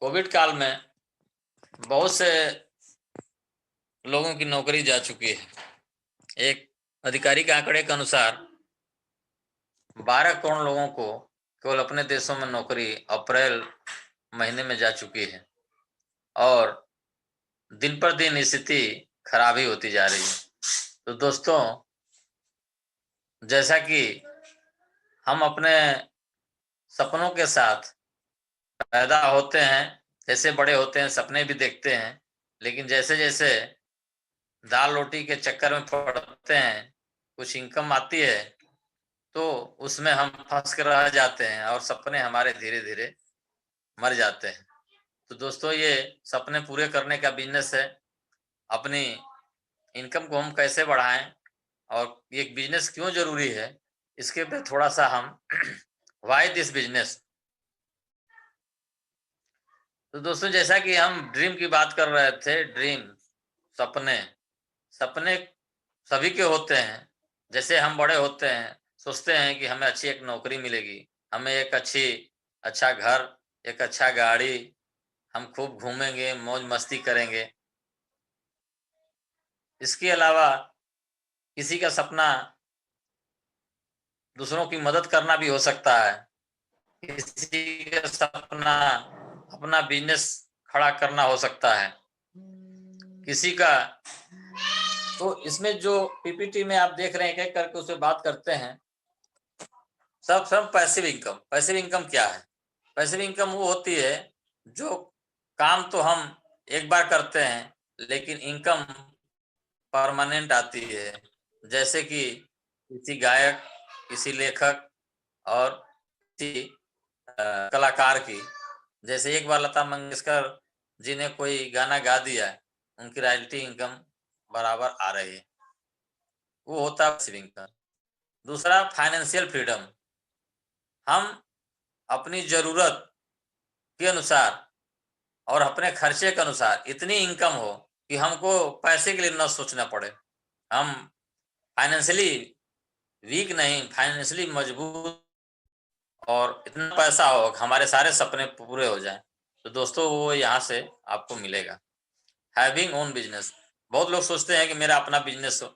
Covid काल में बहुत से लोगों की नौकरी जा चुकी है। एक अधिकारी के आंकड़े के अनुसार 12 करोड़ लोगों को केवल अपने देशों में नौकरी अप्रैल महीने में जा चुकी है और दिन पर दिन स्थिति खराब ही होती जा रही है। तो दोस्तों, जैसा कि हम अपने सपनों के साथ पैदा होते हैं, जैसे बड़े होते हैं, सपने भी देखते हैं, लेकिन जैसे जैसे दाल रोटी के चक्कर में पड़ते हैं, कुछ इनकम आती है तो उसमें हम फंस कर रह जाते हैं और सपने हमारे धीरे धीरे मर जाते हैं। तो दोस्तों, ये सपने पूरे करने का बिजनेस है। अपनी इनकम को हम कैसे बढ़ाएं और एक बिजनेस क्यों जरूरी है, इसके पे थोड़ा सा हम व्हाई दिस बिजनेस। तो दोस्तों, जैसा कि हम ड्रीम की बात कर रहे थे, ड्रीम सपने सपने सभी के होते हैं। जैसे हम बड़े होते हैं, सोचते हैं कि हमें अच्छी एक नौकरी मिलेगी, हमें एक अच्छा घर, एक अच्छा गाड़ी, हम खूब घूमेंगे, मौज मस्ती करेंगे। इसके अलावा किसी का सपना दूसरों की मदद करना भी हो सकता है। किसी का सपना अपना बिजनेस खड़ा करना हो सकता है। किसी का, तो इसमें जो पीपीटी में आप देख रहे हैं, एक करके उसमें बात करते हैं। सब सब पैसिव इनकम। पैसिव इनकम क्या है? पैसिव इनकम वो होती है जो काम तो हम एक बार करते हैं, लेकिन इनकम परमानेंट आती है। जैसे कि किसी गायक, किसी लेखक और किसी कलाकार की। जैसे एक बार लता मंगेशकर जी ने कोई गाना गा दिया, उनकी रॉयल्टी इनकम बराबर आ रही है, वो होता है पैसिव इनकम। दूसरा, फाइनेंशियल फ्रीडम। हम अपनी जरूरत के अनुसार और अपने खर्चे के अनुसार इतनी इनकम हो कि हमको पैसे के लिए न सोचना पड़े। हम फाइनेंशियली वीक नहीं, फाइनेंशियली मजबूत, और इतना पैसा हो हमारे सारे सपने पूरे हो जाएं। तो दोस्तों, वो यहाँ से आपको मिलेगा। Having own business. बहुत लोग सोचते हैं कि मेरा अपना बिजनेस हो,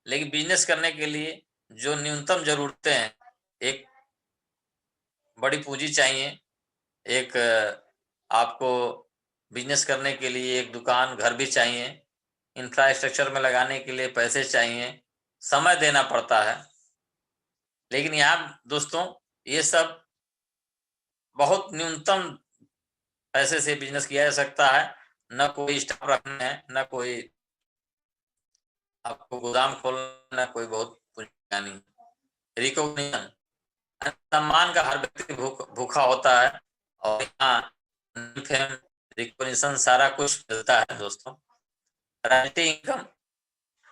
लेकिन बिजनेस करने के लिए जो न्यूनतम जरूरतें हैं, एक बड़ी पूंजी चाहिए, एक आपको बिजनेस करने के लिए एक दुकान, घर भी चाहिए, इंफ्रास्ट्रक्चर में लगाने के लिए पैसे चाहिए, समय देना पड़ता है। लेकिन यहाँ दोस्तों, ये सब बहुत न्यूनतम पैसे से बिजनेस किया जा सकता है। न कोई स्टाफ रखना है, न कोई आपको गोदाम खोलना, कोई बहुत पुरानी रिकॉग्निशन, सम्मान का हर व्यक्ति भूखा होता है, और यहाँ रिकॉग्निशन सारा कुछ मिलता है दोस्तों। रॉयल्टी इनकम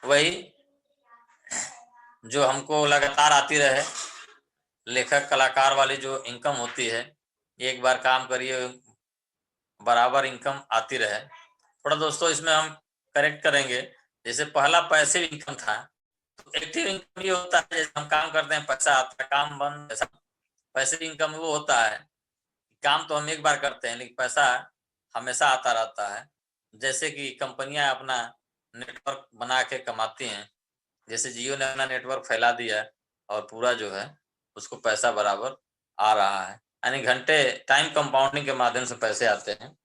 वही जो हमको लगातार आती रहे, लेखक कलाकार वाली जो इनकम होती है, एक बार काम करिए बराबर इनकम आती रहे। थोड़ा दोस्तों इसमें हम करेक्ट करेंगे। जैसे पहला पैसिव इनकम था, तो एक्टिव इनकम ये होता है जैसे हम काम करते हैं, पैसा आता है, काम बंद, पैसा। पैसिव इनकम वो होता है काम तो हम एक बार करते हैं, लेकिन पैसा हमेशा आता रहता है। जैसे कि कंपनियां अपना नेटवर्क बना के कमाती हैं। जैसे जियो ने अपना नेटवर्क फैला दिया है और पूरा जो है उसको पैसा बराबर आ रहा है, यानी घंटे टाइम कंपाउंडिंग के माध्यम से पैसे आते हैं।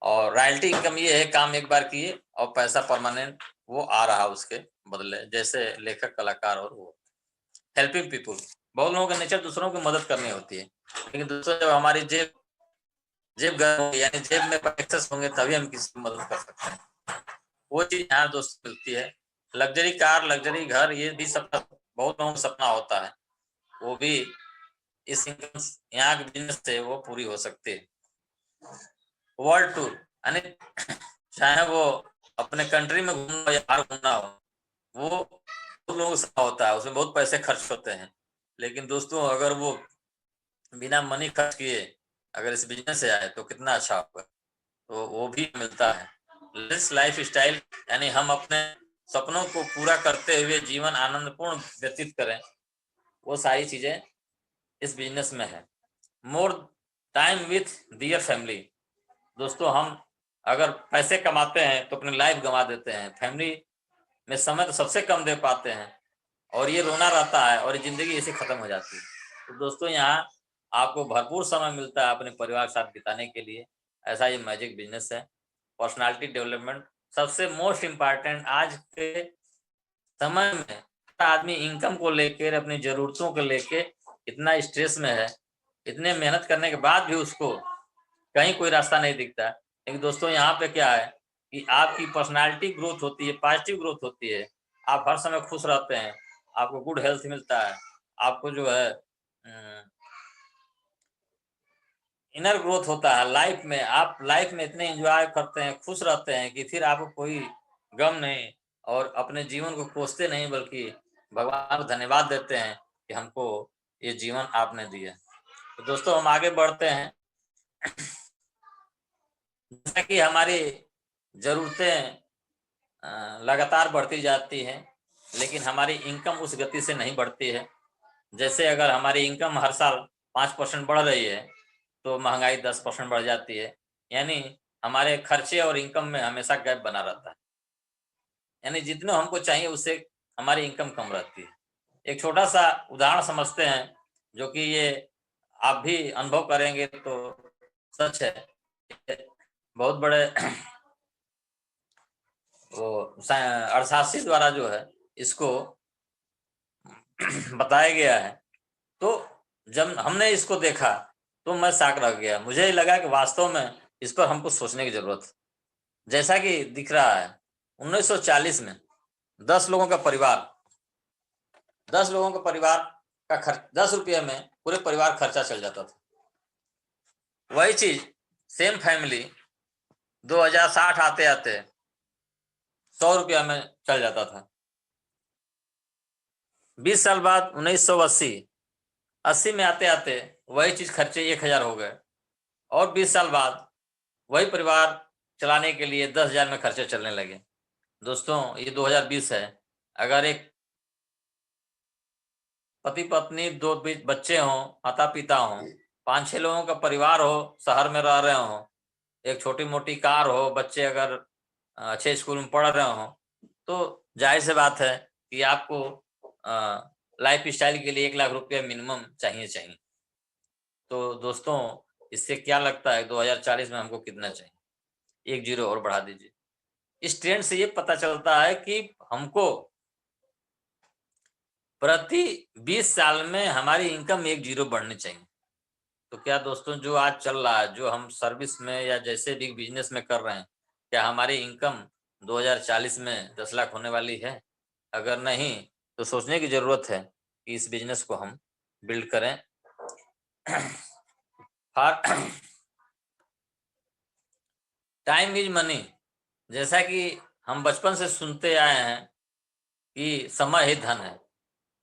और रॉयल्टी इनकम ये है, काम एक बार किए और पैसा परमानेंट वो आ रहा उसके बदले, जैसे लेखक कलाकार और वो। Helping people. बहुत लोगों का नेचर दूसरों की मदद करनी होती है, लेकिन दूसरों जब हमारी जेब जेब गर्म होगी, यानी जेब में एक्सेस होंगे, तभी हम किसी की मदद कर सकते हैं। वो चीज यहाँ दोस्तों मिलती है। लग्जरी कार, लग्जरी घर, ये भी सपना बहुत लोगों का सपना होता है, वो भी इस इनकम यहाँ के बिजनेस से वो पूरी हो सकती है। वर्ल्ड टूर, यानी चाहे वो अपने कंट्री में घूमना हो या बाहर घूमना हो, वो बहुत लोगों का होता है, उसमें बहुत पैसे खर्च होते हैं। लेकिन दोस्तों, अगर वो बिना मनी खर्च किए अगर इस बिजनेस से आए तो कितना अच्छा होगा। तो वो भी मिलता है। लेस लाइफ स्टाइल, यानी हम अपने सपनों को पूरा करते हुए जीवन आनंदपूर्ण व्यतीत करें, वो सारी चीजें इस बिजनेस में है। More time with dear family, दोस्तों हम अगर पैसे कमाते हैं तो अपनी लाइफ गंवा देते हैं, फैमिली में समय तो सबसे कम दे पाते हैं और ये रोना रहता है और जिंदगी ऐसे खत्म हो जाती है। तो दोस्तों यहाँ आपको भरपूर समय मिलता है अपने परिवार के साथ बिताने के लिए। ऐसा ये मैजिक बिजनेस है। पर्सनालिटी डेवलपमेंट सबसे मोस्ट इम्पॉर्टेंट आज के समय में। आदमी इनकम को लेकर, अपनी जरूरतों को लेके इतना स्ट्रेस में है, इतने मेहनत करने के बाद भी उसको कहीं कोई रास्ता नहीं दिखता। लेकिन दोस्तों यहाँ पे क्या है कि आपकी पर्सनालिटी ग्रोथ होती है, पॉजिटिव ग्रोथ होती है, आप हर समय खुश रहते हैं, आपको गुड हेल्थ मिलता है, आपको जो है इनर ग्रोथ होता है लाइफ में। आप लाइफ में इतने एंजॉय करते हैं, खुश रहते हैं कि फिर आपको कोई गम नहीं और अपने जीवन को कोसते नहीं, बल्कि भगवान को धन्यवाद देते हैं कि हमको ये जीवन आपने दिया। तो दोस्तों हम आगे बढ़ते हैं। जैसा कि हमारी जरूरतें लगातार बढ़ती जाती है, लेकिन हमारी इनकम उस गति से नहीं बढ़ती है। जैसे अगर हमारी इनकम हर साल 5% बढ़ रही है तो महंगाई 10% बढ़ जाती है, यानी हमारे खर्चे और इनकम में हमेशा गैप बना रहता है। यानी जितना हमको चाहिए उससे हमारी इनकम कम रहती है। एक छोटा सा उदाहरण समझते हैं, जो कि ये आप भी अनुभव करेंगे तो सच है। बहुत बड़े वो अर्थशास्त्री द्वारा जो है इसको बताया गया है। तो जब हमने इसको देखा तो मैं शॉक रह गया। मुझे लगा कि वास्तव में इस पर हमको सोचने की जरूरत है। जैसा कि दिख रहा है 1940 में 10 लोगों का परिवार, 10 लोगों का परिवार का खर्च 10 रुपये में पूरे परिवार खर्चा चल जाता था। वही चीज सेम फैमिली 2060 आते आते 100 रुपया में चल जाता था। 20 साल बाद 1980 में आते आते वही चीज खर्चे 1000 हो गए और 20 साल बाद वही परिवार चलाने के लिए 10,000 में खर्चे चलने लगे। दोस्तों ये 2020 है। अगर एक पति पत्नी, 2 बच्चे हों, माता पिता हों, 5-6 लोगों का परिवार हो, शहर में रह रहे हों, एक छोटी मोटी कार हो, बच्चे अगर अच्छे स्कूल में पढ़ रहे हों, तो जाहिर सी बात है कि आपको लाइफ स्टाइल के लिए 1 लाख रुपया मिनिमम चाहिए। तो दोस्तों इससे क्या लगता है 2040 में हमको कितना चाहिए? 1 जीरो और बढ़ा दीजिए। इस ट्रेंड से ये पता चलता है कि हमको प्रति 20 साल में हमारी इनकम 1 जीरो बढ़नी चाहिए। तो क्या दोस्तों जो आज चल रहा है, जो हम सर्विस में या जैसे भी बिजनेस में कर रहे हैं, क्या हमारी इनकम 2040 में 10 लाख होने वाली है? अगर नहीं तो सोचने की जरूरत है कि इस बिजनेस को हम बिल्ड करें। टाइम इज मनी, जैसा कि हम बचपन से सुनते आए हैं कि समय ही धन है,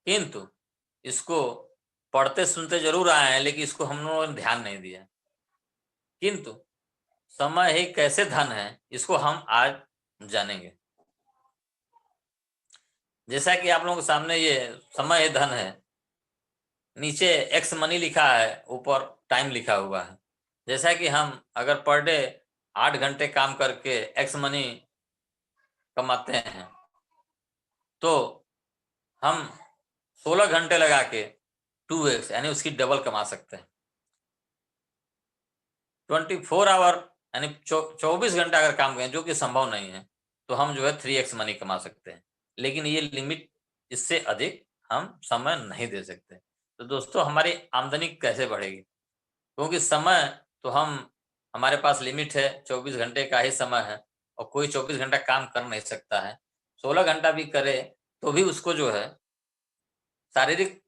किंतु इसको पढ़ते सुनते जरूर आए हैं, लेकिन इसको हम लोगों ने ध्यान नहीं दिया। किंतु समय ही कैसे धन है इसको हम आज जानेंगे। जैसा कि आप लोगों के सामने ये समय ही धन है, नीचे एक्स मनी लिखा है, ऊपर टाइम लिखा हुआ है। जैसा कि हम अगर पर डे 8 घंटे काम करके एक्स मनी कमाते हैं तो हम 16 घंटे लगा के 2x यानी उसकी डबल कमा सकते हैं। 24 आवर यानी 24 घंटा अगर काम करें, जो कि संभव नहीं है, तो हम जो है 3x मनी कमा सकते हैं। लेकिन ये लिमिट, इससे अधिक हम समय नहीं दे सकते। तो दोस्तों हमारी आमदनी कैसे बढ़ेगी? क्योंकि समय तो हमारे पास लिमिट है, 24 घंटे का ही समय है और कोई 24 घंटा काम कर नहीं सकता है। 16 घंटा भी करे तो भी उसको जो है शारीरिक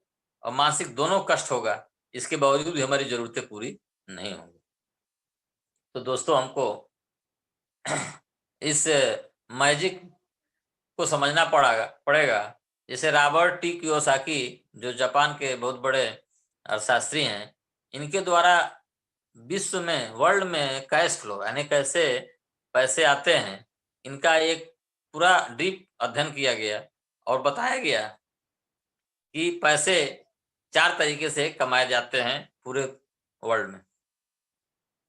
और मानसिक दोनों कष्ट होगा। इसके बावजूद भी हमारी जरूरतें पूरी नहीं होंगी। तो दोस्तों हमको इस मैजिक को समझना पड़ेगा। जैसे रॉबर्ट टी कियोसाकी, जो जापान के बहुत बड़े अर्थशास्त्री हैं, इनके द्वारा विश्व में, वर्ल्ड में कैश फ्लो यानी कैसे पैसे आते हैं, इनका एक पूरा डीप अध्ययन किया गया और बताया गया कि पैसे 4 तरीके से कमाए जाते हैं पूरे वर्ल्ड में।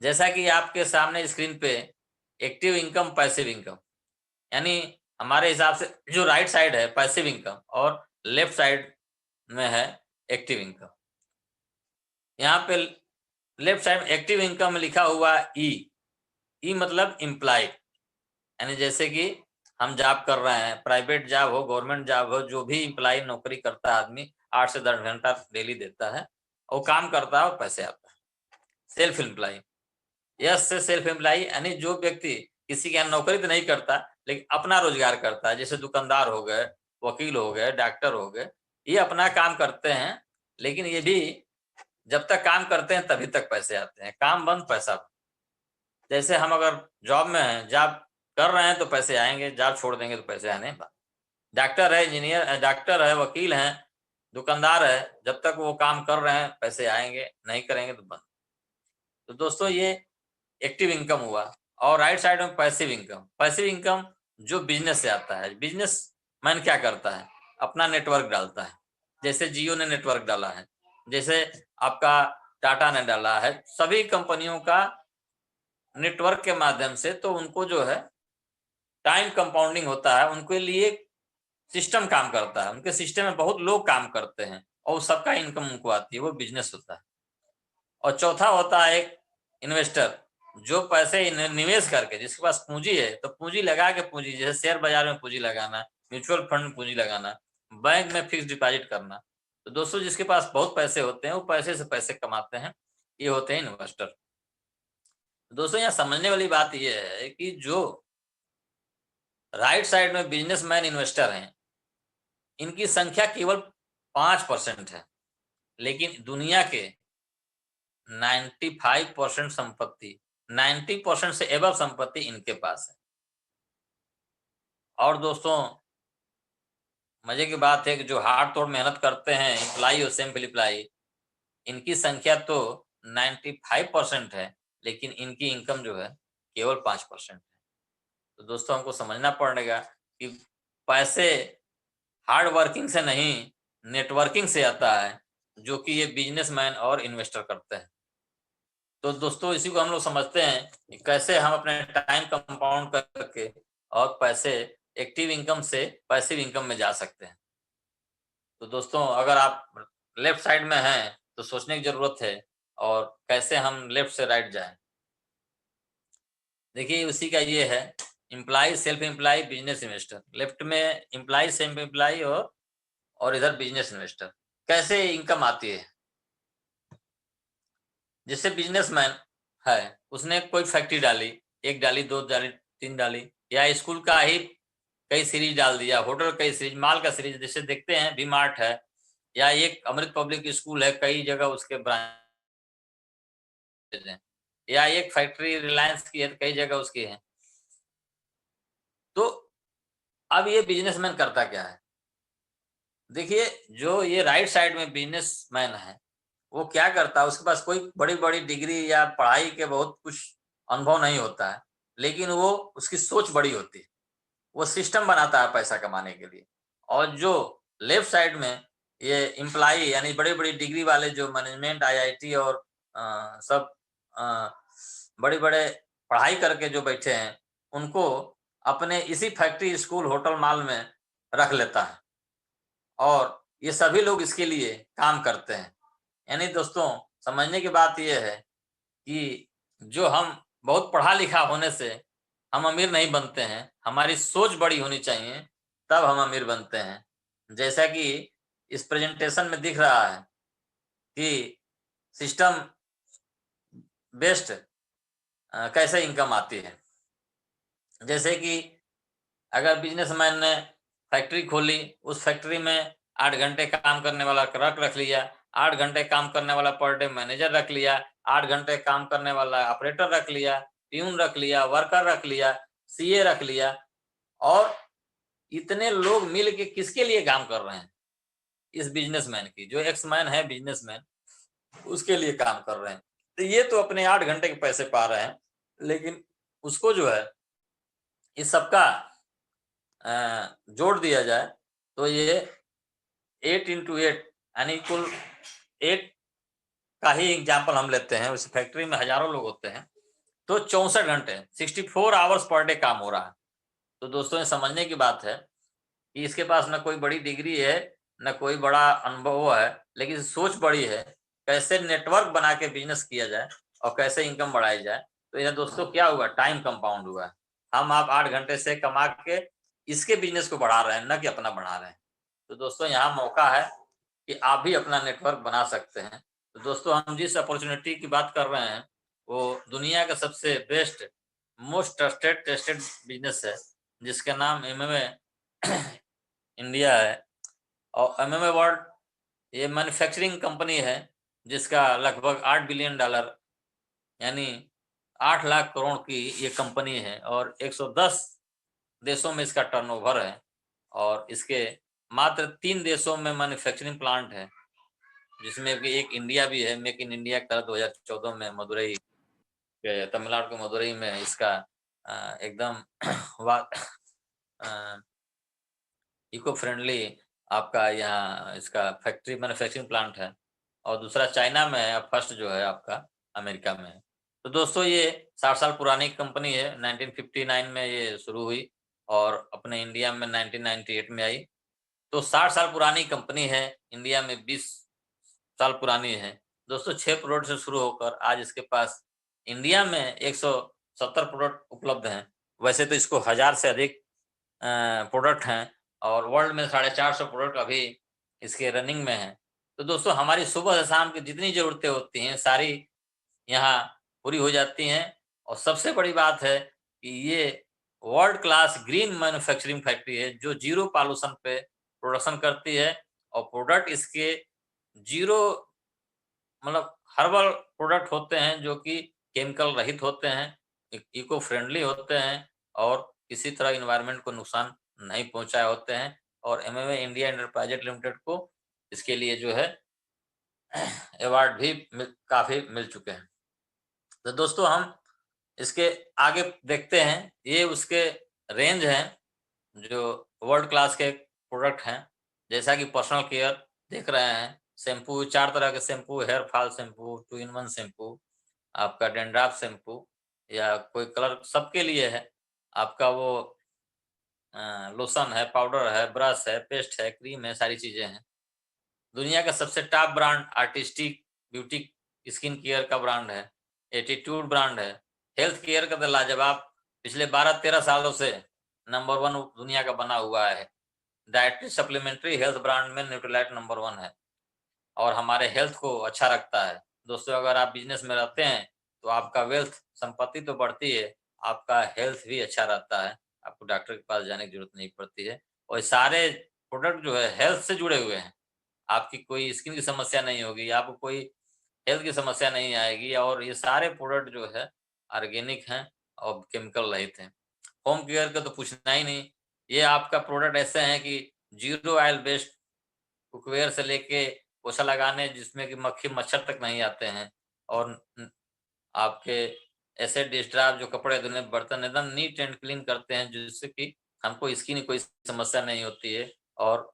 जैसा कि आपके सामने स्क्रीन पे एक्टिव इनकम, पैसिव इनकम, यानी हमारे हिसाब से जो राइट साइड है पैसिव इनकम और लेफ्ट साइड में है एक्टिव इनकम। यहाँ पे लेफ्ट साइड में एक्टिव इनकम में लिखा हुआ ई मतलब इम्प्लाई, यानी जैसे कि हम जॉब कर रहे हैं, प्राइवेट जॉब हो, गवर्नमेंट जॉब हो, जो भी इम्प्लाई नौकरी करता है आदमी 8 से 10 घंटा डेली देता है, वो काम करता है और पैसे आता है। सेल्फ एम्प्लॉय, यस से सेल्फ एम्प्लॉय यानी जो व्यक्ति किसी के यहाँ नौकरी तो नहीं करता लेकिन अपना रोजगार करता है, जैसे दुकानदार हो गए, वकील हो गए, डॉक्टर हो गए, ये अपना काम करते हैं, लेकिन ये भी जब तक काम करते हैं तभी तक पैसे आते हैं, काम बंद पैसा बंद। जैसे हम अगर जॉब में हैं, जॉब कर रहे हैं तो पैसे आएंगे, जॉब छोड़ देंगे तो पैसे आने बंद। डॉक्टर है, इंजीनियर, डॉक्टर है, वकील है, दुकानदार है, जब तक वो काम कर रहे हैं पैसे आएंगे, नहीं करेंगे तो बंद। तो दोस्तों ये एक्टिव इनकम हुआ। और राइट साइड में पैसिव इनकम। पैसिव इनकम जो बिजनेस से आता है। बिजनेस मैन क्या करता है, अपना नेटवर्क डालता है, जैसे जियो ने नेटवर्क डाला है, जैसे आपका टाटा ने डाला है, सभी कंपनियों का नेटवर्क के माध्यम से, तो उनको जो है टाइम कंपाउंडिंग होता है, उनके लिए सिस्टम काम करता है, उनके सिस्टम में बहुत लोग काम करते हैं और सबका इनकम उनको आती है, वो बिजनेस होता है। और चौथा होता है एक इन्वेस्टर, जो पैसे निवेश करके, जिसके पास पूंजी है तो पूंजी लगा के, पूंजी जैसे शेयर बाजार में पूंजी लगाना, म्यूचुअल फंड में पूंजी लगाना, बैंक में फिक्स डिपॉजिट करना। तो दोस्तों जिसके पास बहुत पैसे होते हैं वो पैसे से पैसे कमाते हैं, ये होते हैं इन्वेस्टर। दोस्तों यहाँ समझने वाली बात यह है कि जो राइट साइड में बिजनेसमैन इन्वेस्टर हैं, इनकी संख्या केवल 5% है, लेकिन दुनिया के 95% संपत्ति, 90% से एबव संपत्ति इनके पास है। और दोस्तों मजे की बात है कि जो हाथ तोड़ मेहनत करते हैं एम्प्लाई और सिंपल एम्प्लाई, इनकी संख्या तो 95% है, लेकिन इनकी इनकम जो है केवल 5% है। तो दोस्तों हमको समझना पड़ेगा कि पैसे हार्ड वर्किंग से नहीं, नेटवर्किंग से आता है, जो कि ये बिजनेसमैन और इन्वेस्टर करते हैं। तो दोस्तों इसी को हम लोग समझते हैं कि कैसे हम अपने टाइम कंपाउंड करके और पैसे एक्टिव इनकम से पैसिव इनकम में जा सकते हैं। तो दोस्तों अगर आप लेफ्ट साइड में हैं तो सोचने की जरूरत है, और कैसे हम लेफ्ट से राइट जाएं। देखिए उसी का ये है, employ, self employ, business investor. Left में एम्प्लॉय, सेल्फ एम्प्लॉय और इधर बिजनेस इन्वेस्टर। कैसे इनकम आती है, जैसे बिजनेसमैन है, उसने कोई फैक्ट्री डाली, 1 डाली, 2 डाली, 3 डाली, या स्कूल का ही कई सीरीज डाल दिया, होटल कई सीरीज, माल का सीरीज, जैसे देखते हैं वी मार्ट है, या एक अमृत पब्लिक स्कूल है, कई जगह उसके ब्रांच हैं, या एक फैक्ट्री रिलायंस की है तो कई जगह उसकी है। तो अब ये बिजनेसमैन करता क्या है, देखिए जो ये राइट साइड में बिजनेसमैन है, वो क्या करता है, उसके पास कोई बड़ी-बड़ी डिग्री या पढ़ाई के बहुत कुछ अनुभव नहीं होता है, लेकिन वो उसकी सोच बड़ी होती है। वो सिस्टम बनाता है पैसा कमाने के लिए। और जो लेफ्ट साइड में ये एम्प्लॉयी यानी बड़ी-बड़ी डिग्री वाले जो मैनेजमेंट, आईआईटी और सब अ, बड़े-बड़े पढ़ाई करके जो बैठे हैं, उनको अपने इसी फैक्ट्री, स्कूल, होटल, मॉल में रख लेता है, और ये सभी लोग इसके लिए काम करते हैं। यानी दोस्तों समझने की बात ये है कि जो हम बहुत पढ़ा लिखा होने से हम अमीर नहीं बनते हैं, हमारी सोच बड़ी होनी चाहिए, तब हम अमीर बनते हैं। जैसा कि इस प्रेजेंटेशन में दिख रहा है कि सिस्टम बेस्ड कैसे इनकम आती है। जैसे कि अगर बिजनेसमैन ने फैक्ट्री खोली, उस फैक्ट्री में 8 घंटे काम करने वाला क्लर्क रख लिया, 8 घंटे काम करने वाला पर डे मैनेजर रख लिया, 8 घंटे काम करने वाला ऑपरेटर रख लिया, प्यून रख लिया, वर्कर रख लिया, सीए रख लिया, और इतने लोग मिल के किसके लिए काम कर रहे हैं, इस बिजनेसमैन की, जो एक्समैन है बिजनेसमैन, उसके लिए काम कर रहे हैं। तो ये तो अपने 8 घंटे के पैसे पा रहे हैं, लेकिन उसको जो है इस सबका जोड़ दिया जाए तो ये 8 into 8 यानी कुल 8 का ही एग्जाम्पल हम लेते हैं, उस फैक्ट्री में हजारों लोग होते हैं, तो 64 घंटे 64 आवर्स पर डे काम हो रहा है। तो दोस्तों, ये समझने की बात है कि इसके पास न कोई बड़ी डिग्री है, न कोई बड़ा अनुभव है, लेकिन सोच बड़ी है, कैसे नेटवर्क बना के बिजनेस किया जाए और कैसे इनकम बढ़ाई जाए। तो यह दोस्तों क्या हुआ, टाइम कंपाउंड हुआ है। हम आप 8 घंटे से कमा के इसके बिजनेस को बढ़ा रहे हैं, न कि अपना बढ़ा रहे हैं। तो दोस्तों, यहाँ मौका है कि आप भी अपना नेटवर्क बना सकते हैं। तो दोस्तों, हम जिस अपॉर्चुनिटी की बात कर रहे हैं, वो दुनिया का सबसे best, most trusted tested business है, जिसका नाम एमएमए इंडिया है। और एमएमए वर्ल्ड ये मैन्युफैक्चरिंग कंपनी है, जिसका लगभग $8 बिलियन यानी 8 लाख करोड़ की ये कंपनी है, और 110 देशों में इसका टर्नओवर है, और इसके मात्र 3 देशों में मैन्युफैक्चरिंग प्लांट है, जिसमें कि एक इंडिया भी है। मेक इन इंडिया का 2014 में मदुरई के, तमिलनाडु के मदुरई में इसका एकदम इको फ्रेंडली आपका यहाँ इसका फैक्ट्री मैन्युफैक्चरिंग प्लांट है, और दूसरा चाइना में है, फर्स्ट जो है आपका अमेरिका में है। तो दोस्तों, ये 60 साल पुरानी कंपनी है, 1959 में ये शुरू हुई और अपने इंडिया में 1998 में आई। तो 60 साल पुरानी कंपनी है, इंडिया में 20 साल पुरानी है। दोस्तों, 6 प्रोडक्ट से शुरू होकर आज इसके पास इंडिया में 170 प्रोडक्ट उपलब्ध हैं। वैसे तो इसको 1000 से अधिक प्रोडक्ट हैं, और वर्ल्ड में 450 प्रोडक्ट अभी इसके रनिंग में हैं। तो दोस्तों, हमारी सुबह से शाम की जितनी ज़रूरतें होती हैं, सारी यहाँ पूरी हो जाती हैं। और सबसे बड़ी बात है कि ये world class green manufacturing factory है, जो ज़ीरो पॉल्यूशन पे प्रोडक्शन करती है, और प्रोडक्ट इसके ज़ीरो मतलब हर्बल प्रोडक्ट होते हैं, जो कि केमिकल रहित होते हैं, इको फ्रेंडली होते हैं, और किसी तरह एनवायरनमेंट को नुकसान नहीं पहुंचाए होते हैं। और एमएमए इंडिया एंटरप्राइजेज लिमिटेड को इसके लिए जो है अवार्ड भी काफी मिल चुके हैं। तो दोस्तों, हम इसके आगे देखते हैं, ये उसके रेंज हैं जो वर्ल्ड क्लास के प्रोडक्ट हैं, जैसा कि पर्सनल केयर देख रहे हैं, शैम्पू 4 तरह के शैम्पू, हेयर फॉल शैम्पू, 2 इन 1 शैम्पू, आपका डैंड्रफ शैम्पू, या कोई कलर सबके लिए है। आपका वो लोशन है, पाउडर है, ब्रश है, पेस्ट है, क्रीम है, सारी चीज़ें हैं। दुनिया का सबसे top brand artistic beauty skin care का ब्रांड है, एटीट्यूड ब्रांड है। हेल्थ केयर का तो लाजवाब पिछले 12-13 सालों से नंबर 1 दुनिया का बना हुआ है। डाइटरी सप्लीमेंट्री हेल्थ ब्रांड में न्यूट्रीलाइट नंबर 1 है, और हमारे हेल्थ को अच्छा रखता है। दोस्तों, अगर आप बिज़नेस में रहते हैं, तो आपका वेल्थ संपत्ति तो बढ़ती है, आपका हेल्थ भी अच्छा रहता है। आपको डॉक्टर के पास जाने की ज़रूरत नहीं पड़ती है, और ये सारे प्रोडक्ट जो है हेल्थ से जुड़े हुए हैं। आपकी कोई स्किन की समस्या नहीं होगी, आपको कोई हेल्थ की समस्या नहीं आएगी, और ये सारे प्रोडक्ट जो है ऑर्गेनिक हैं और केमिकल रहित हैं। होम केयर का तो पूछना ही नहीं। ये आपका प्रोडक्ट ऐसे हैं कि ज़ीरो ऑयल बेस्ड कुकवेयर से लेके पोछा लगाने, जिसमें कि मक्खी मच्छर तक नहीं आते हैं, और आपके ऐसे डिश ड्रायर जो कपड़े धुलने, बर्तन एकदम नीट एंड क्लीन करते हैं, जिससे कि हमको स्किन की कोई समस्या नहीं होती है। और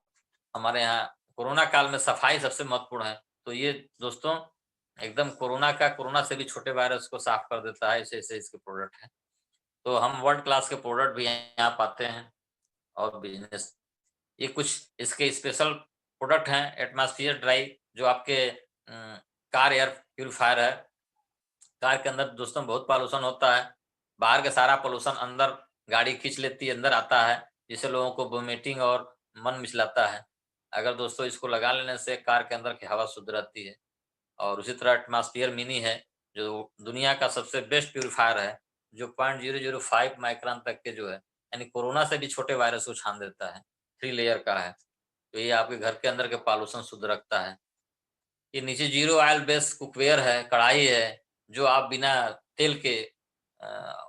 हमारे यहाँ कोरोना काल में सफाई सबसे महत्वपूर्ण है। तो ये दोस्तों, एकदम कोरोना से भी छोटे वायरस को साफ कर देता है, ऐसे-ऐसे इसके प्रोडक्ट हैं। तो हम वर्ल्ड क्लास के प्रोडक्ट भी यहाँ पाते हैं, और बिज़नेस, ये कुछ इसके स्पेशल प्रोडक्ट हैं। एटमॉस्फेयर ड्राई जो आपके कार एयर प्यूरीफायर है। कार के अंदर दोस्तों बहुत पॉल्यूशन होता है। बाहर का सारा पॉल्यूशन अंदर गाड़ी खींच लेती है, अंदर आता है, जिससे लोगों को वोमिटिंग और मन मिचलाता है। अगर दोस्तों इसको लगा लेने से कार के अंदर की हवा शुद्ध रहती है। और उसी तरह एटमॉस्फेयर मिनी है, जो दुनिया का सबसे बेस्ट प्यूरीफायर है, जो 0.005 माइक्रोन तक के जो है, यानी कोरोना से भी छोटे वायरस को छान देता है। 3 लेयर का है। तो ये आपके घर के अंदर के पॉल्यूशन शुद्ध रखता है। ये नीचे ज़ीरो ऑयल बेस्ड कुकवेयर है, कढ़ाई है, जो आप बिना तेल के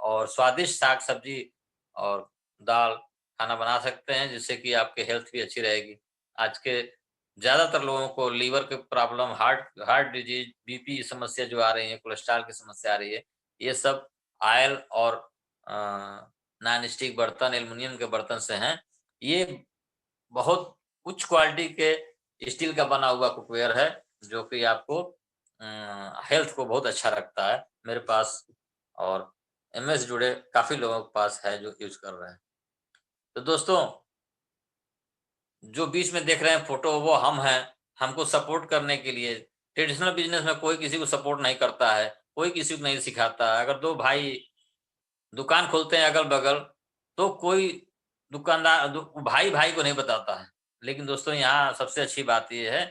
और स्वादिष्ट साग-सब्जी और दाल खाना बना सकते हैं, जिससे कि आपकी हेल्थ भी अच्छी रहेगी। आज के ज़्यादातर लोगों को लीवर की प्रॉब्लम, हार्ट डिजीज़, बीपी समस्या जो आ रही है, कोलेस्ट्रॉल की समस्या आ रही है, ये सब ऑयल और अ, नॉन स्टिक बर्तन, एल्युमीनियम के बर्तन से हैं। ये बहुत उच्च क्वालिटी के स्टील का बना हुआ कुकवेयर है, जो कि आपको हेल्थ को बहुत अच्छा रखता है मेरे पास, और एमएस जुड़े काफ़ी लोगों के पास है जो यूज़ कर रहे हैं। तो दोस्तों, जो बीच में देख रहे हैं फ़ोटो वो हम हैं, हमको सपोर्ट करने के लिए। ट्रेडिशनल बिज़नेस में कोई किसी को सपोर्ट नहीं करता है, कोई किसी को नहीं सिखाता है। अगर 2 भाई दुकान खोलते हैं अगल-बगल, तो कोई दुकानदार भाई-भाई को नहीं बताता है। लेकिन दोस्तों, यहाँ सबसे अच्छी बात ये है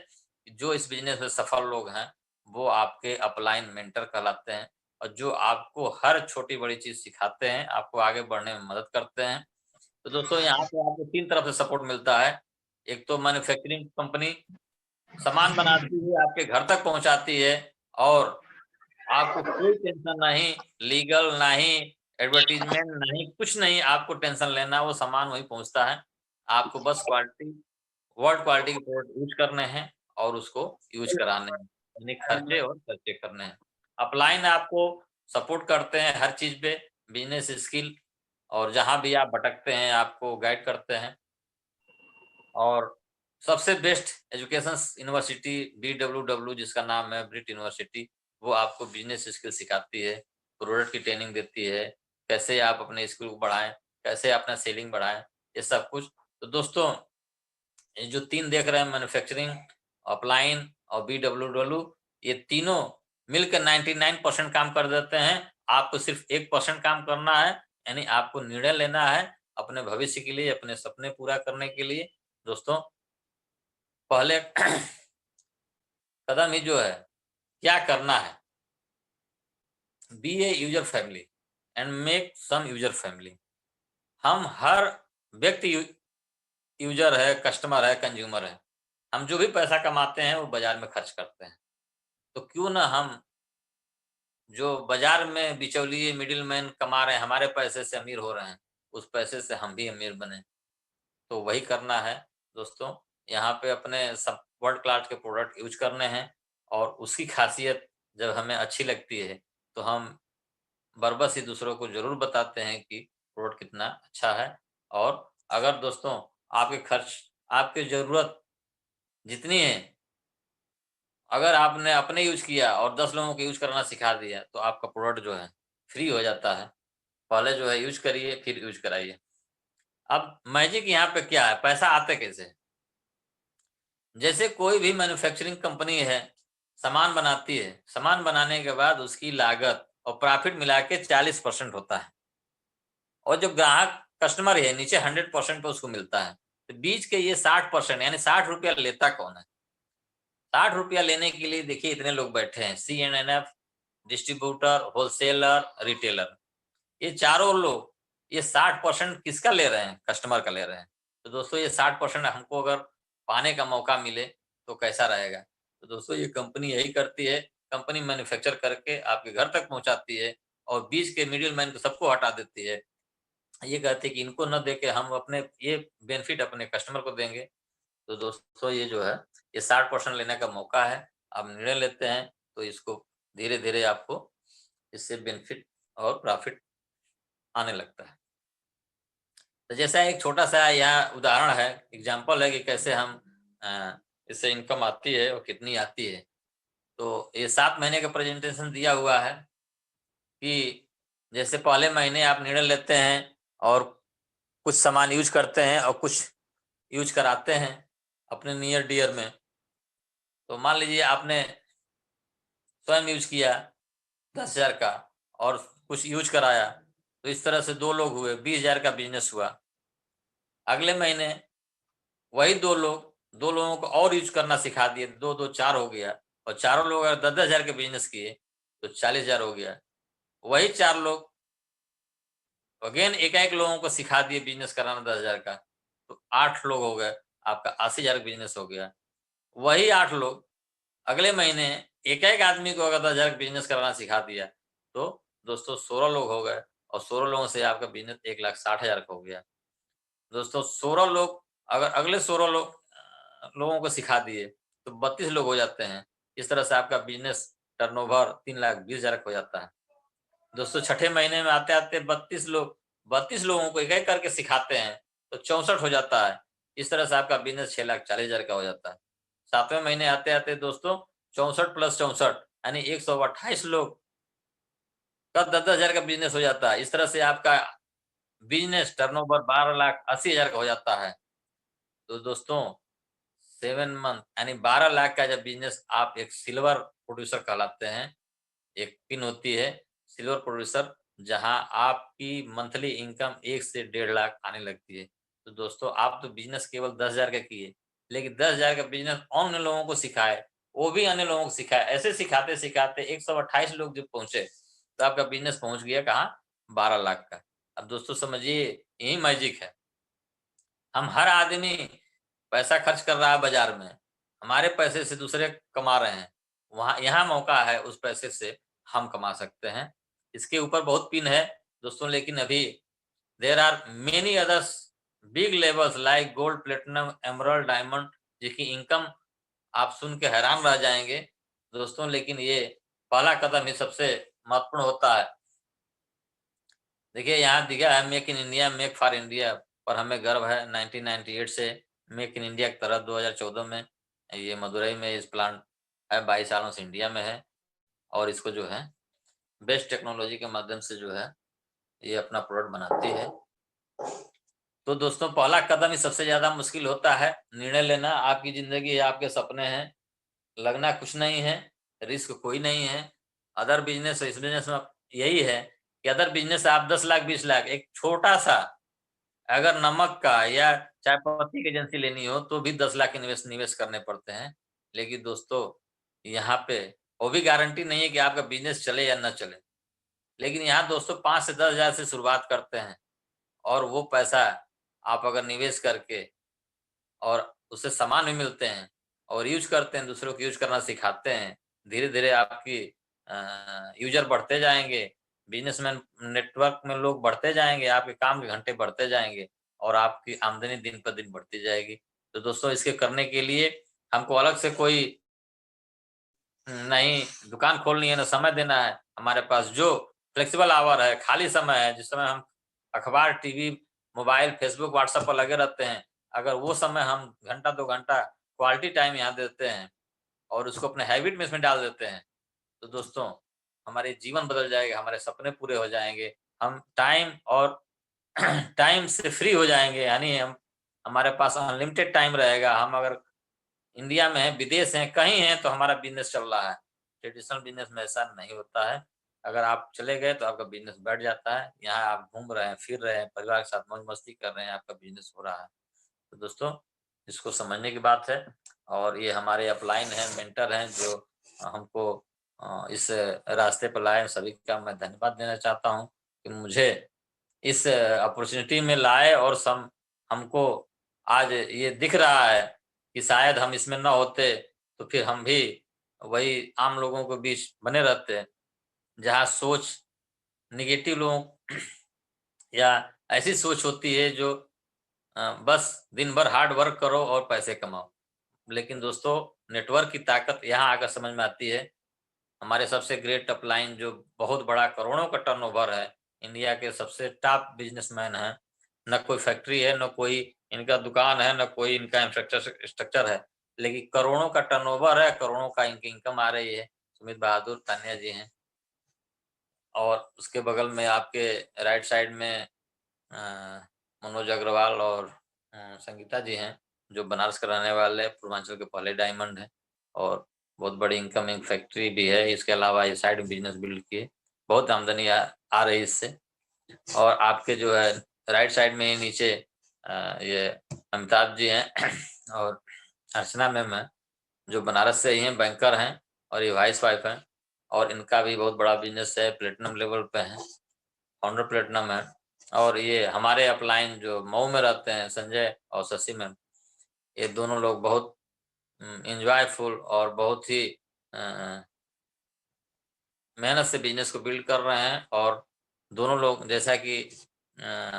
कि जो इस बिज़नेस में सफल लोग हैं, वो आपके अपलाइन मेंटर कहलाते हैं, और जो आपको हर छोटी-बड़ी चीज़ सिखाते हैं, आपको आगे बढ़ने में मदद करते हैं। तो दोस्तों, यहाँ पे आपको 3 तरफ से सपोर्ट मिलता है। एक तो मैन्युफैक्चरिंग कंपनी सामान बनाती है, आपके घर तक पहुँचाती है, और आपको कोई टेंशन नहीं, लीगल नहीं, एडवर्टाइज़मेंट नहीं, कुछ नहीं आपको टेंशन लेना, वो सामान वहीं पहुँचता है। आपको बस क्वालिटी, वर्ल्ड क्वालिटी के प्रोडक्ट यूज़ करने हैं और उसको यूज़ कराने हैं, यानी खर्चे और खर्चे करने हैं। अपलाइन आपको सपोर्ट करते हैं हर चीज़ पे, बिज़नेस स्किल, और जहाँ भी आप भटकते हैं, आपको गाइड करते हैं। और सबसे बेस्ट एजुकेशंस यूनिवर्सिटी BWW, जिसका नाम है ब्रिट यूनिवर्सिटी, वो आपको बिज़नेस स्किल सिखाती है, प्रोडक्ट की ट्रेनिंग देती है, कैसे आप अपने स्किल को बढ़ाएँ, कैसे अपना सेलिंग बढ़ाएँ, ये सब कुछ। तो दोस्तों, ये जो 3 देख रहे हैं, मैन्युफैक्चरिंग, अपलाइन और BWW, ये तीनों मिलकर 99% काम कर देते हैं। आपको सिर्फ़ 1% काम करना है, यानी आपको निर्णय लेना है अपने भविष्य के लिए, अपने सपने पूरा करने के लिए। दोस्तों, पहले कदम ही जो है, क्या करना है? Be a user friendly and make some user friendly. हम हर व्यक्ति यूज़र है, कस्टमर है, कंज़्यूमर है। हम जो भी पैसा कमाते हैं, वो बाज़ार में खर्च करते हैं। तो क्यों ना हम, जो बाज़ार में बिचौलिए मिडलमैन कमा रहे हैं, हमारे पैसे से अमीर हो रहे हैं, उस पैसे से हम भी अमीर बनें। तो वही करना है दोस्तों। यहाँ पे अपने सब वर्ल्ड क्लास के प्रोडक्ट यूज़ करने हैं, और उसकी ख़ासियत जब हमें अच्छी लगती है, तो हम बरबस ही दूसरों को ज़रूर बताते हैं कि प्रोडक्ट कितना अच्छा है। और अगर दोस्तों, आपके खर्च, आपकी ज़रूरत जितनी है, अगर आपने अपने यूज़ किया और 10 लोगों को यूज़ करना सिखा दिया, तो आपका प्रोडक्ट जो है फ्री हो जाता है। पहले जो है यूज़ करिए, फिर यूज़ कराइए। अब मैजिक यहाँ पे क्या है, पैसा आता कैसे है? जैसे कोई भी मैन्युफैक्चरिंग कंपनी है, सामान बनाती है, सामान बनाने के बाद उसकी लागत और प्रॉफिट मिला के 40% होता है, और जो ग्राहक कस्टमर है, नीचे 100% पे उसको मिलता है। तो बीच के ये 60%, यानी ₹60 लेता कौन है? ₹60 लेने के लिए देखिए इतने लोग बैठे हैं, सीएनएनएफ, डिस्ट्रीब्यूटर, होलसेलर, रिटेलर। ये चारों लोग, ये 60% किसका ले रहे हैं? कस्टमर का ले रहे हैं। तो दोस्तों, ये 60% हमको अगर पाने का मौका मिले, तो कैसा रहेगा? तो दोस्तों, ये कंपनी यही करती है, कंपनी मैन्युफैक्चर करके आपके घर तक पहुँचाती है, और बीच के मिडलमैन को सबको हटा देती है। ये कहती है कि इनको ना देके हम अपने ये बेनिफिट अपने कस्टमर को देंगे। तो दोस्तों, ये जो है, ये 60% लेने का मौका है। आप निर्णय लेते हैं, तो इसको धीरे-धीरे आपको इससे बेनिफिट और प्रॉफिट आने लगता है। तो जैसा एक छोटा-सा यहाँ उदाहरण है, एग्ज़ाम्पल है कि कैसे हम इससे इनकम आती है और कितनी आती है। तो ये 7 महीने का प्रेज़ेंटेशन दिया हुआ है कि जैसे पहले महीने आप निर्णय लेते हैं और कुछ सामान यूज़ करते हैं और कुछ यूज़ कराते हैं अपने नियर डियर में। तो मान लीजिए आपने स्वयं यूज़ किया 10,000 का, और कुछ यूज़ कराया, तो इस तरह से 2 लोग हुए, 20,000 का बिज़नेस हुआ। अगले महीने वही 2 लोग, 2 लोगों को और यूज़ करना सिखा दिए, 2-2 4 हो गया, और चारों लोग अगर 10,000 का बिज़नेस किए, तो 40,000 हो गया। वही 4 लोग अगेन एक-एक लोगों को सिखा दिए बिज़नेस कराना 10,000 का, तो 8 लोग हो गए, आपका 80,000 का बिज़नेस हो गया। वही 8 लोग अगले महीने एक-एक आदमी को अगर 10,000 का बिज़नेस कराना सिखा दिया, तो दोस्तों 16 लोग हो गए, और 16 लोगों से आपका बिज़नेस 1,60,000 का हो गया। दोस्तों, 16 लोग अगर अगले 16 लोगों को सिखा दिए, तो 32 लोग हो जाते हैं। इस तरह से आपका बिज़नेस टर्नओवर 3,20,000 का हो जाता है। दोस्तों, छठे महीने में आते-आते 32 लोगों को एक-एक करके सिखाते हैं, तो 64 हो जाता है। इस तरह से आपका बिज़नेस 6,40,000 का हो जाता है। 7वें महीने आते-आते दोस्तों 64 प्लस 64 यानी 128 लोग का 10,000 का बिजनेस हो जाता है। इस तरह से आपका बिजनेस टर्नओवर 12,80,000 का हो जाता है। तो दोस्तों 7 मंथ यानी 12 लाख का जब बिजनेस आप एक सिल्वर प्रोड्यूसर कहलाते हैं, एक पिन होती है सिल्वर प्रोड्यूसर, जहां आपकी मंथली इनकम 1 से 1.5 लाख आने लगती है। तो दोस्तों आप तो बिजनेस केवल 10,000 का किए, लेकिन 10,000 का बिजनेस अन्य लोगों को सिखाए, वो भी अन्य लोगों को सिखाए। ऐसे सिखाते-सिखाते 128 लोग जब पहुँचे, तो आपका बिजनेस पहुँच गया कहाँ? 12 लाख का। अब दोस्तों समझिए यही मैजिक है। हम हर आदमी पैसा खर्च कर रहा है बाज़ार में, हमारे पैसे से दूसरे कमा रहे हैं। वहाँ यहाँ मौका है उस पैसे से हम कमा सकते हैं। इसके ऊपर बहुत पिन है दोस्तों, लेकिन अभी there are many others big levels like gold, platinum, emerald, diamond, जिसकी इनकम आप सुन के हैरान रह जाएँगे दोस्तों, लेकिन ये पहला कदम ही सबसे महत्वपूर्ण होता है। देखिए यहाँ दिखा है make in India, make for India, पर हमें गर्व है 1998 से मेक इन इंडिया की तरह 2014 में ये मदुरई में इस प्लांट है, 22 सालों से इंडिया में है और इसको जो है बेस्ट टेक्नोलॉजी के माध्यम से जो है ये अपना प्रोडक्ट बनाती है। तो दोस्तों पहला कदम ही सबसे ज़्यादा मुश्किल होता है, निर्णय लेना। आपकी ज़िंदगी है, आपके सपने हैं, लगना कुछ नहीं है, रिस्क कोई नहीं है। अदर बिज़नेस इस बिज़नेस में यही है कि अदर बिज़नेस आप 10 लाख 20 लाख एक छोटा-सा अगर नमक का या चाय पत्ती की एजेंसी लेनी हो तो भी 10 लाख निवेश निवेश करने पड़ते हैं। लेकिन दोस्तों यहाँ पे वो भी गारंटी नहीं है कि आपका बिज़नेस चले या ना चले। लेकिन यहाँ दोस्तों 5 से 10,000 से शुरुआत करते हैं और वो पैसा आप अगर निवेश करके और उससे सामान भी मिलते हैं और यूज़ करते हैं, दूसरों को यूज़ करना सिखाते हैं। धीरे-धीरे आपकी यूज़र बढ़ते जाएँगे, बिज़नेसमैन नेटवर्क में लोग बढ़ते जाएँगे, आपके काम के घंटे बढ़ते जाएँगे और आपकी आमदनी दिन पर दिन बढ़ती जाएगी। तो दोस्तों इसके करने के लिए हमको अलग से कोई नहीं दुकान खोलनी है, ना समय देना है। हमारे पास जो फ्लेक्सिबल आवर है, खाली समय है, जिस समय हम अखबार, टीवी, मोबाइल, फेसबुक, व्हाट्सएप पर लगे रहते हैं, अगर वो समय हम घंटा 2 घंटा क्वालिटी टाइम यहाँ देते हैं और उसको अपने हैबिट में इसमें डाल देते हैं, तो दोस्तों हमारे जीवन बदल जाएगा, हमारे सपने पूरे हो जाएँगे। हम टाइम और टाइम से फ्री हो जाएँगे, यानी हम हमारे पास अनलिमिटेड टाइम रहेगा। हम अगर इंडिया में हैं, विदेश हैं, कहीं हैं तो हमारा बिज़नेस चल रहा है। ट्रेडिशनल बिज़नेस में ऐसा नहीं होता है। अगर आप चले गए तो आपका बिज़नेस बैठ जाता है। यहाँ आप घूम रहे हैं, फिर रहे हैं, परिवार के साथ मौज-मस्ती कर रहे हैं, आपका बिज़नेस हो रहा है। तो दोस्तों इसको समझने की बात है और ये हमारे अपलाइन हैं, मेंटर हैं जो हमको इस रास्ते पर लाए। सभी का मैं धन्यवाद देना चाहता हूँ कि मुझे इस अपॉर्च्युनिटी में लाए और हमको आज ये दिख रहा है कि शायद हम इसमें ना होते तो फिर हम भी वही आम लोगों के बीच बने रहते, जहाँ सोच नेगेटिव लोगों या ऐसी सोच होती है जो बस दिन भर हार्ड वर्क करो और पैसे कमाओ। लेकिन दोस्तों नेटवर्क की ताकत यहाँ आकर समझ में आती है। हमारे सबसे ग्रेट अपलाइन जो बहुत बड़ा करोड़ों का टर्नओवर है, इंडिया के सबसे टॉप बिज़नेसमैन हैं। ना कोई फैक्ट्री है, ना कोई इनका दुकान है, ना कोई इनका इंफ्रास्ट्रक्चर स्ट्रक्चर है, लेकिन करोड़ों का टर्नओवर है, करोड़ों का इनकी इनकम आ रही है। सुमित बहादुर तान्या जी हैं और उसके बगल में आपके राइट साइड में अ, मनोज अग्रवाल और संगीता जी हैं, जो बनारस के रहने वाले पूर्वांचल के पहले डायमंड हैं और बहुत बड़ी इनकमिंग फैक्ट्री भी है। इसके अलावा ये साइड बिज़नेस बिल्ड किए, बहुत आमदनी आ रही है इससे। और आपके जो है राइट साइड में ही नीचे ये अमिताभ जी हैं और अर्चना मैम हैं, जो बनारस से ही हैं, बैंकर हैं और ये वाइस वाइफ हैं और इनका भी बहुत बड़ा बिज़नेस है, प्लैटिनम लेवल पे हैं, फाउंडर प्लैटिनम है। और ये हमारे अपलाइन जो मऊ में रहते हैं, संजय और शशि मैम, ये दोनों लोग बहुत एन्जॉयफुल और बहुत ही अ, मेहनत से बिज़नेस को बिल्ड कर रहे हैं और दोनों लोग जैसा कि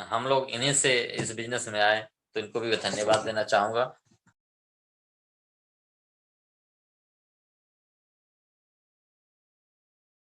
हम लोग इन्हीं से इस बिज़नेस में आए, तो इनको भी धन्यवाद देना चाहूँगा